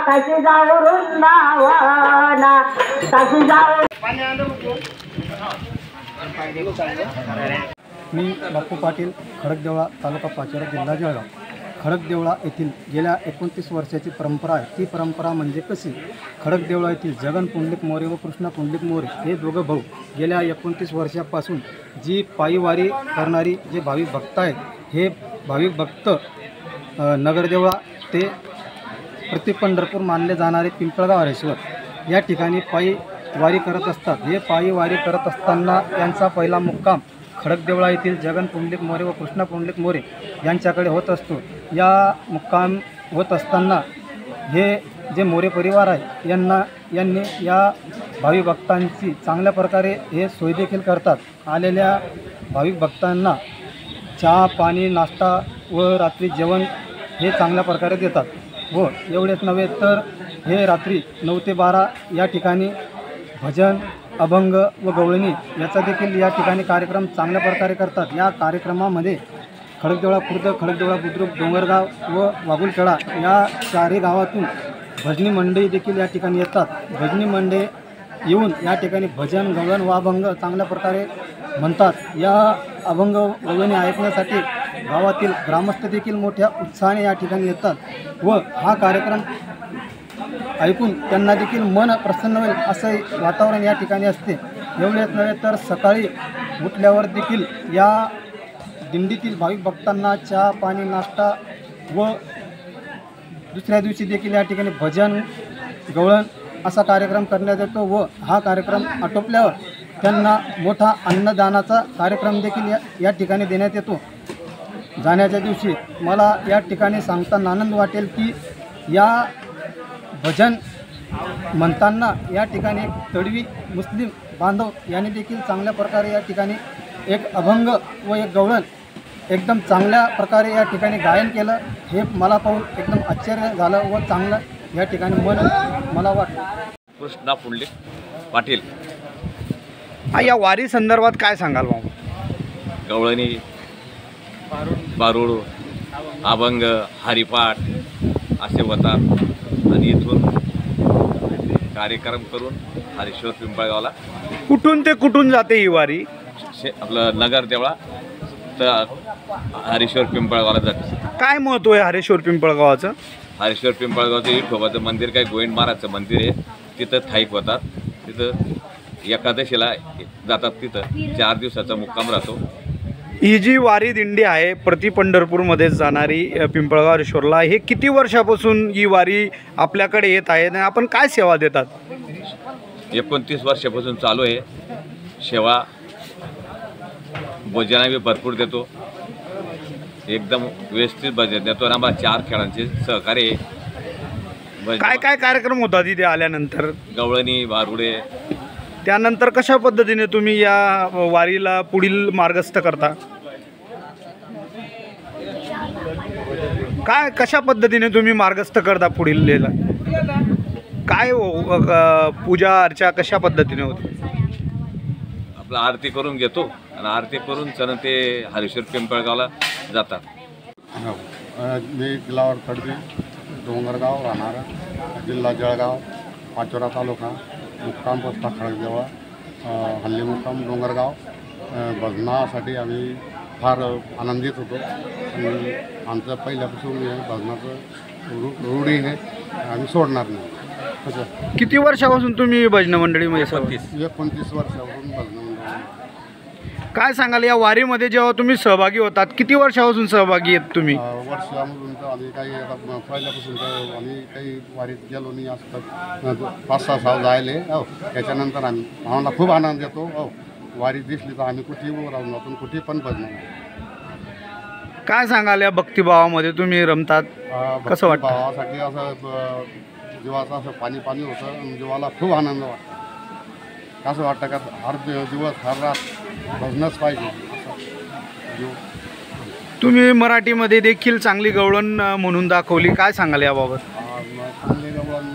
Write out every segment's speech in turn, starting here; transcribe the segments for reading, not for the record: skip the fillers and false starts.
कशी जाऊ वृंदावना कशी जाऊ. मी बापू पाटील, खडकदेवळा, तालुका पाचोरा, जिल्हा जळगाव. खडकदेवळा येथील गेल्या 29 वर्षाची परंपरा आहे. ती परंपरा म्हणजे कशी? खडकदेवळा येथील जगन पुंडलिक मोरे व कृष्णा पुंडलिक मोरे हे दोघं भाऊ गेल्या 29 वर्षापासून जी पायीवारी करणारी जे भाविक भक्त आहेत, हे भाविक भक्त नगरदेवळा ते प्रति पंढरपूर मानले जाणारे पिंपळगाव हरेश्वर या ठिकाणी पायी वारी करत असतात. हे पायी वारी करत असताना यांचा पहिला मुक्काम खडकदेवळा येथील जगन पुंडलिक मोरे व कृष्णा पुंडलिक मोरे यांच्याकडे होत असतो. या मुक्काम होत असताना हे जे मोरे परिवार आहे यांनी या भाविक भक्तांची चांगल्या प्रकारे हे सोय देखील करतात. आलेल्या भाविक भक्तांना चहा, पाणी, नाश्ता व रात्री जेवण हे चांगल्या प्रकारे देतात. व एवढेच नव्हे तर हे रात्री 9 ते 12 या ठिकाणी भजन, अभंग व गवळणी याचा देखील या ठिकाणी कार्यक्रम चांगल्या प्रकारे करतात. या कार्यक्रमामध्ये खडकदेवळा खुर्द, खडकदेवळा बुद्रुक, डोंगरगाव व वाघुलखेडा या चारही गावातून भजनी मंडळी देखील या ठिकाणी येतात. भजनी मंडळी येऊन या ठिकाणी भजन, गवळण व अभंग चांगल्या प्रकारे म्हणतात. या अभंग गवळणी ऐकण्यासाठी गावातील ग्रामस्थ देखील मोठ्या उत्साहाने या ठिकाणी येतात व हा कार्यक्रम ऐकून त्यांना देखील मन प्रसन्न होईल असं वातावरण या ठिकाणी असते. एवढेच नव्हे तर सकाळी उठल्यावर देखील या दिंडीतील भाविक भक्तांना चहा, पाणी, नाश्ता व दुसऱ्या दिवशी देखील या ठिकाणी भजन, गवळण असा कार्यक्रम करण्यात येतो व हा कार्यक्रम आटोपल्यावर त्यांना मोठा अन्नदानाचा कार्यक्रम देखील या ठिकाणी देण्यात येतो. जाण्याच्या दिवशी मला या ठिकाणी सांगताना आनंद वाटेल की या भजन म्हणताना या ठिकाणी एक तडवी मुस्लिम बांधव यांनी देखील चांगल्या प्रकारे या ठिकाणी एक अभंग व एक गवळण एकदम चांगल्या प्रकारे या ठिकाणी गायन केलं. हे मला पाहून एकदम आश्चर्य झालं व चांगलं या ठिकाणी मन मला वाटलं. कृष्णा पुंडलिक पाटील. या वारी संदर्भात काय सांगाल भाऊ? गवळणी, बारूड, अभंग, हरिपाठ असे होतात आणि इथून कार्यक्रम करून हरेश्वर पिंपळगावला. कुठून ते कुठून जाते ही वारी? आपलं नगरदेवळा तर हरेश्वर पिंपळगावला जाते. काय महत्त्व आहे हरेश्वर पिंपळगावाचं? हरेश्वर पिंपळगावचं विठोबाचं मंदिर काय गोविंद महाराजचं मंदिर आहे. तिथं स्थायिक होतात. तिथं एकादशीला जातात. तिथं 4 दिवसाचा मुक्काम राहतो. ही जी वारी दिंडी आहे प्रति पंढरपूरमध्ये जाणारी पिंपळगाव हरेश्वरला, हे किती वर्षापासून ही वारी आपल्याकडे येत आहे आणि आपण काय सेवा देतात? 29 वर्षापासून चालू आहे सेवा. भजन बी भरपूर देतो. एकदम व्यवस्थित भजन देतो. आणि आम्हाला 4 खेळांचे सहकार्य आहे. काय काय कार्यक्रम होतात इथे आल्यानंतर? गवळणी, बारुडे. त्यानंतर कशा पद्धतीने तुम्ही या वारीला पुढील मार्गस्थ करता? काय कशा पद्धतीने तुम्ही मार्गस्थ करता पुढील? काय पूजा अर्चा कशा पद्धतीने होते? आपलं आरती करून घेतो आणि आरती करून चरण ते हरेश्वर पिंपळगावला जातात. मी दिलावर तडवी, डोंगरगाव राहणार, जिल्हा जळगाव, पाचोरा तालुका, मुक्काम पोस्ट खडकदेवळा, हल्ली मुक्काम डोंगरगाव. भजनासाठी आम्ही फार आनंदित होतो आणि आमचं पहिल्यापासून भजनाचं रूढीने आम्ही सोडणार नाही. असं किती वर्षापासून तुम्ही भजन मंडळीमध्ये? 29 वर्षापासून भजन मंडळी. काय सांगाल या वारीमध्ये जेव्हा तुम्ही सहभागी होतात, किती वर्षापासून सहभागी आहेत तुम्ही? वर्षामधून तर आम्ही काही पहिल्यापासून तर आम्ही काही वारीत गेलो नाही. असं 5-6 साल जायले. हो, त्याच्यानंतर आम्हाला खूप आनंद येतो. हो, वारी दिसली तर आम्ही कुठेही राहून जातो, कुठे पण भजन. काय सांगाल या भक्तिभावामध्ये तुम्ही रमतात? कसं वाटतं? भावासाठी असं जीवाचं असं पाणी पाणी होतं. जीवाला खूप आनंद वाटतो. असं वाटतं का हर दिवस हर रात भजनच पाहिजे. तुम्ही मराठीमध्ये देखील चांगली गवळण म्हणून दाखवली. काय सांगाल याबाबत? चांगली गवळण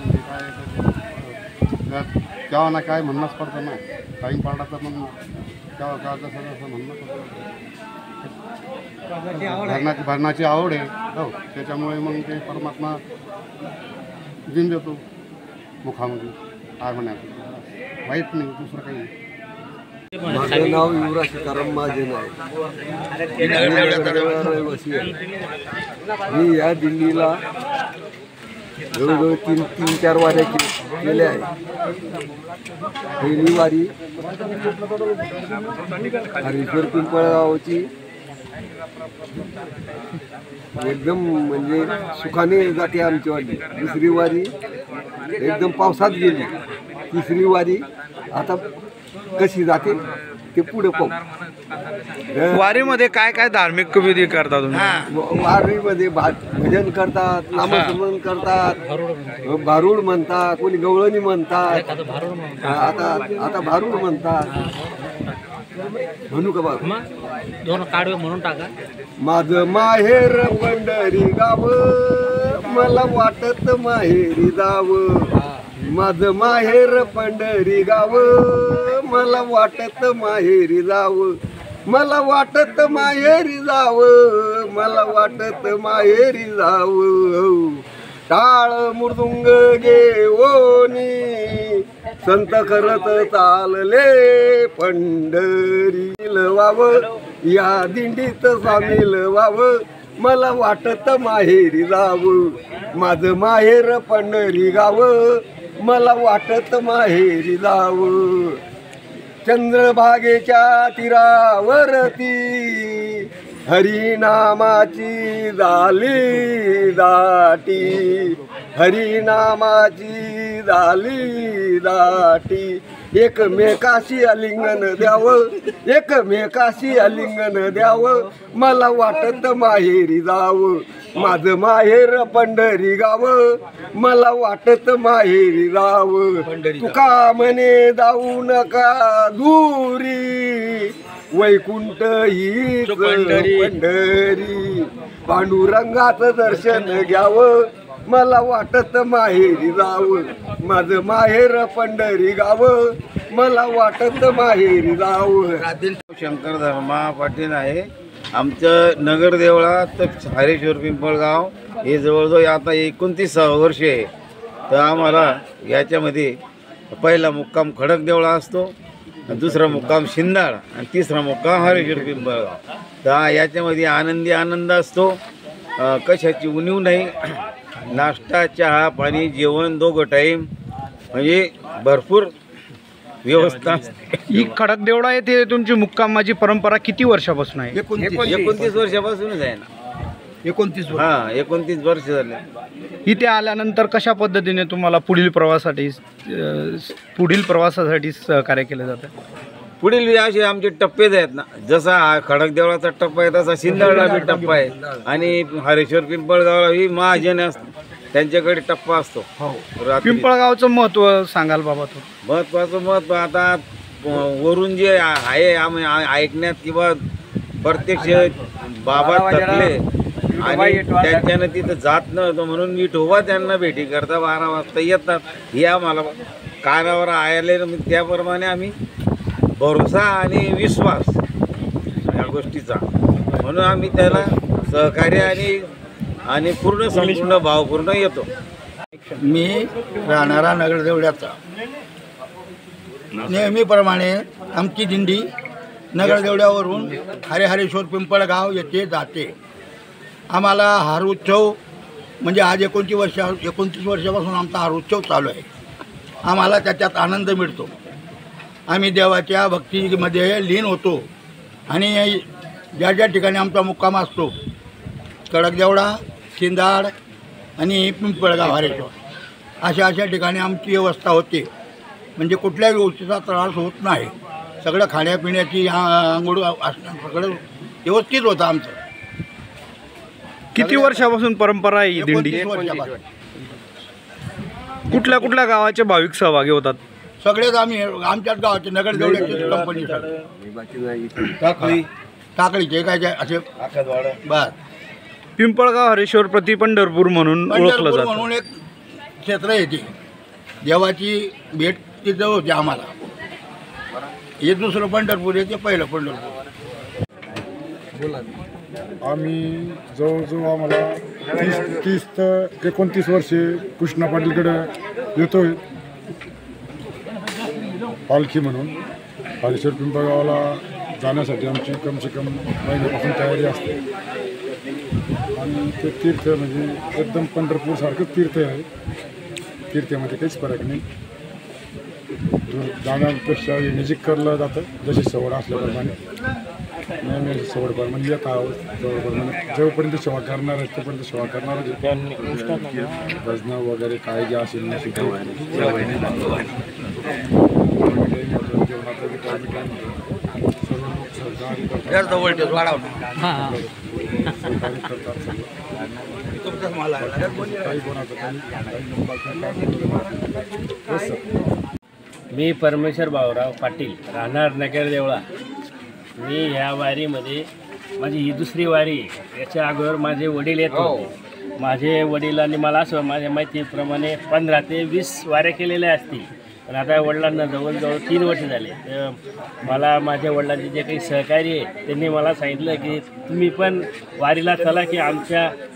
काय केव्हा ना काय म्हणणंच पडतं ना. टाईम पडला तर मग केव्हा का कसं असं म्हणणं पडतं. भरणाची आवड आहे. हो, त्याच्यामुळे मग ते परमात्मा देऊन देतो मुखामध्ये आगमनात, वाईट नाही, दुसरं काही नाही. माझं नाव युवराज सीताराम महाजन आहे. रहिवासी आहे. मी या दिल्लीला जवळजवळ 3-4 वाऱ्या केल्या आहे. पहिली वारी हरेश्वर पिंपळगावची एकदम म्हणजे सुखाने जाते आमची वारी. दुसरी वारी एकदम पावसात गेली. तिसरी वारी आता कशी जाते ते पुढे पाहू. वारीमध्ये काय काय धार्मिक विधी करता तुम्ही? वारीमध्ये भजन करतात, नामस्मरण करतात, भारुड म्हणतात, कोणी गवळणी म्हणतात, आता भारुड म्हणतात. म्हणू का बाबा? दोन काढवे म्हणून टाका. माझं माहेर पंढरी गाव, मला वाटत माहेरी जावं. माझं माहेर पंढरी गाव, मला वाटत माहेरी जावं. मला वाटत माहेरी जावं, मला वाटत माहेरी जावं. टाळ मृदुंग घेऊनी संत करत चालले पंढरी लवावं. या दिंडीत सामील व्हावं, मला वाटत माहेरी जावं. माझं माहेर पंढरी गाव, मला वाटत माहेरी जावं. चंद्रभागेच्या तीरावरती हरिनामाची झाली दाटी, हरिनामाची झाली दाटी. एकमेकाशी आलिंगन द्यावं, एकमेकाशी आलिंगन द्यावं, मला वाटत माहेरी जावं. माझं माहेर पंढरी गाव, मला वाटत माहेरी जावं. तुका म्हणे जाऊ नका दूरी, वैकुंठ हीच पंढरी. पांडुरंगाचं दर्शन घ्यावं, मला वाटत माहेरी जावं. माझं माहेर पंढरी गाव, मला वाटत माहेरी जावं. शंकर धर्मा पाटील आहे. आमचं नगर देवळा तर हरेश्वर पिंपळगाव हे जवळजवळ आता 29 वर्ष आहे. तर आम्हाला याच्यामध्ये पहिला मुक्काम खडक देवळा असतो, दुसरा मुक्काम शिंदाळ आणि तिसरा मुक्काम हरेश्वर पिंपळगाव. तर याच्यामध्ये आनंदी आनंद असतो, कशाची उणीव नाही. नाश्ता, चहा, पाणी, जेवण 2 टाईम म्हणजे भरपूर व्यवस्था. ही खडक देवळा येथे तुमची मुक्कामाची परंपरा किती वर्षापासून आहे? 29 वर्षापासूनच आहे ना. 29 वर्ष झाले. इथे आल्यानंतर कशा पद्धतीने तुम्हाला पुढील प्रवासासाठी सहकार्य केलं जातं? पुढील असे आमचे टप्पेच आहेत ना. जसा हा खडक देवळाचा टप्पा आहे तसा शिंदाळला बी टप्पा आहे आणि हरेश्वर पिंपळगावला ही महाजन असतो, त्यांच्याकडे टप्पा असतो. पिंपळगावचं महत्त्व सांगाल बाबा? तो महत्त्वाचं महत्त्व आता वरून जे आहे आम्ही ऐकण्यात किंवा प्रत्यक्ष बाबा थकले आणि त्यांच्यानं तिथं जात नव्हतं म्हणून विठोबा त्यांना भेटी करता 12 वाजता येतात. हे आम्हाला कानावर आले, त्याप्रमाणे आम्ही भरोसा आणि विश्वास या गोष्टीचा म्हणून आम्ही त्याला सहकार्य आणि पूर्ण संपूर्ण भावपूर्ण येतो. मी राहणारा नगरदेवळ्याचा. नेहमीप्रमाणे आमची दिंडी नगरदेवळ्यावरून हरेश्वर पिंपळगाव येथे जाते. आम्हाला हार उत्सव म्हणजे आज 29 वर्षापासून आमचा हार उत्सव चालू आहे. आम्हाला त्याच्यात आनंद मिळतो. आम्ही देवाच्या भक्तीमध्ये लीन होतो आणि ज्या ज्या ठिकाणी आमचा मुक्काम असतो, खडकदेवळा, शिंदाड आणि पिंपळगाव हरेश्वर अशा ठिकाणी आमची व्यवस्था होते. म्हणजे कुठल्याही गोष्टीचा त्रास होत नाही. सगळं खाण्यापिण्याची आंघोळ असणं सगळं व्यवस्थित होतं आमचं. किती वर्षापासून परंपरा आहे ही दिंडी? 29 वर्षापासून. कुठल्या कुठल्या गावाचे भाविक सहभागी होतात? सगळेच आम्ही आमच्याच गावाचे नगरदेवळ्याची कंपनी टाकळीचे काय काय असे बस. पिंपळगाव हरेश्वर प्रति पंढरपूर म्हणून ओळखलं जातं. म्हणून एक क्षेत्र येते. देवाची भेट तिथं होते आम्हाला. हे दुसरं पंढरपूर येते, पहिलं पंढरपूर. आम्ही जवळजवळ आम्हाला 30 ते 29 वर्षे कृष्णा पाटीलकडं येतोय पालखी म्हणून. हरेश्वर पिंपळगावला जाण्यासाठी आमची कम से कम महिन्यापासून तयारी असते आणि ते तीर्थ म्हणजे एकदम पंढरपूरसारखं तीर्थ आहे. तीर्थामध्ये काहीच फरक नाही. जाण्यापेक्षा नजीक करलं जातं जशी सवड असल्याप्रमाणे. नेहमी अशी सवडप्रमाणे येत आहोत. सवडप्रमाणे जेव्हापर्यंत सेवा करणार आहे तोपर्यंत सेवा करणार. भजनं वगैरे काय जे असेल मी परमेश्वर भाऊराव पाटील, राहणार नगर देवळा. मी ह्या वारीमध्ये माझी ही दुसरी वारी. याच्या अगोदर माझे वडील येत होते. माझे वडिलांनी मला असं माझ्या माहितीप्रमाणे 15 ते 20 वाऱ्या केलेल्या असतील. पण आता वडिलांना जवळजवळ 3 वर्ष झाले. तर मला माझ्या वडिलांचे जे काही सहकारी आहे त्यांनी मला सांगितलं की तुम्ही पण वारीला चला, की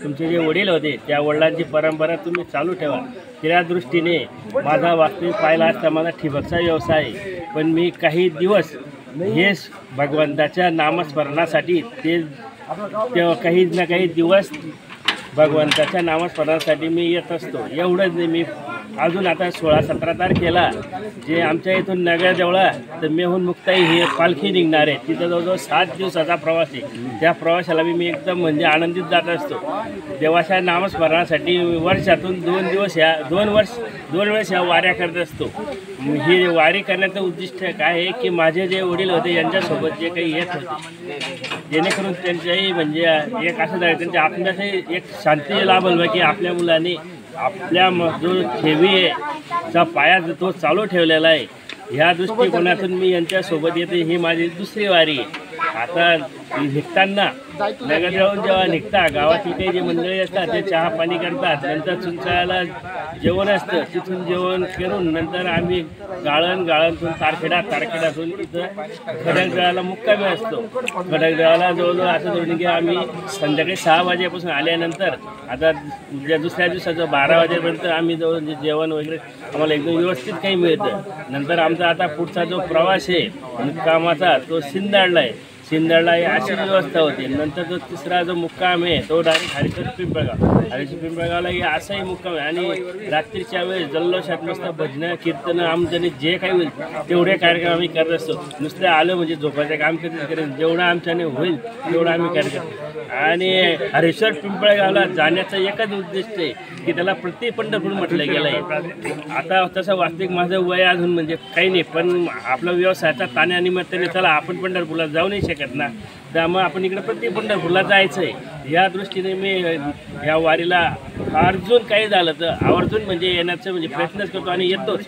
तुमचे जे वडील होते त्या वडिलांची परंपरा तुम्ही चालू ठेवा. त्या दृष्टीने माझा वास्तविक पाहिला असता माझा ठिबकचा व्यवसाय आहे. पण मी काही दिवस हे भगवंताच्या नामस्मरणासाठी ते काही ना काही दिवस भगवंताच्या नामस्मरणासाठी मी येत असतो. एवढंच नाही, मी अजून आता 16-17 तारखेला जे आमच्या इथून नगर देवळा तर मेहून मुक्ताई ही पालखी निघणार आहे. तिथं जवळजवळ 7 दिवसाचा प्रवास आहे. त्या प्रवासाला मी एकदम म्हणजे आनंदित जात असतो. देवाच्या नामस्मरणासाठी वर्षातून 2 वेळेस ह्या वाऱ्या करत असतो. ही वारी करण्याचं उद्दिष्ट काय आहे की माझे जे वडील होते यांच्यासोबत जे काही येत होते जेणेकरून त्यांच्याही म्हणजे एक असं झालं त्यांच्या आत्म्याचाही एक शांती लाभल की आपल्या मुलांनी आपल्या जो ठेवी आहे चा पाया तो चालू ठेवलेला आहे. ह्या दृष्टिकोनातून मी यांच्यासोबत येते. ही माझी दुसरी वारी आहे. आता निघताना नगरदेवळाहून जेव्हा निघता गावातील काही जे मंडळी असतात ते चहा पाणी करतात. नंतर चुंचाळ्याला जेवण असतं. तिथून जेवण करून नंतर आम्ही गाळणतून तारखेडातून इथं खडकदेवळाला मुक्कामी असतो. खडकदेवळाला जवळजवळ असं धरून की आम्ही संध्याकाळी 6 वाजेपासून आल्यानंतर आता दुसऱ्या दिवसाचं 12 वाजेपर्यंत आम्ही जवळ जेवण वगैरे आम्हाला एकदम व्यवस्थित काही मिळतं. नंतर आमचा आता पुढचा जो प्रवास आहे मुक्कामाचा तो सिंदवाडला आहे. सिंदवाडला अशी व्यवस्था होती. नंतर जो तिसरा जो मुक्काम आहे तो डायरेक्ट हरेश्वर पिंपळगावला असाही मुक्काम आहे. आणि रात्रीच्या वेळेस जल्लोषात मस्त भजनं कीर्तनं आमच्याने जे काही होईल तेवढे कार्यक्रम आम्ही करत असतो. नुसतं आलं म्हणजे झोपायचं काम करेल जेवढं आमच्याने होईल तेवढं आम्ही करतो. आणि हरेश्वर पिंपळगावला जाण्याचं एकच उद्दिष्ट आहे की त्याला पंढरपूर म्हटलं गेलं आहे. आता तसं वास्तविक माझं वय अजून म्हणजे काही नाही, पण आपला व्यवसायाचा ताण्यानिमित्ताने चला आपण पंढरपूरला जाऊ नाही शकत ना, त्यामुळे आपण इकडे पंढरपूरला जायचं आहे. या दृष्टीने मी या वारीला अर्जून काही झालं तर आवर्जून म्हणजे येण्याचं म्हणजे प्रयत्नच करतो आणि येतोच.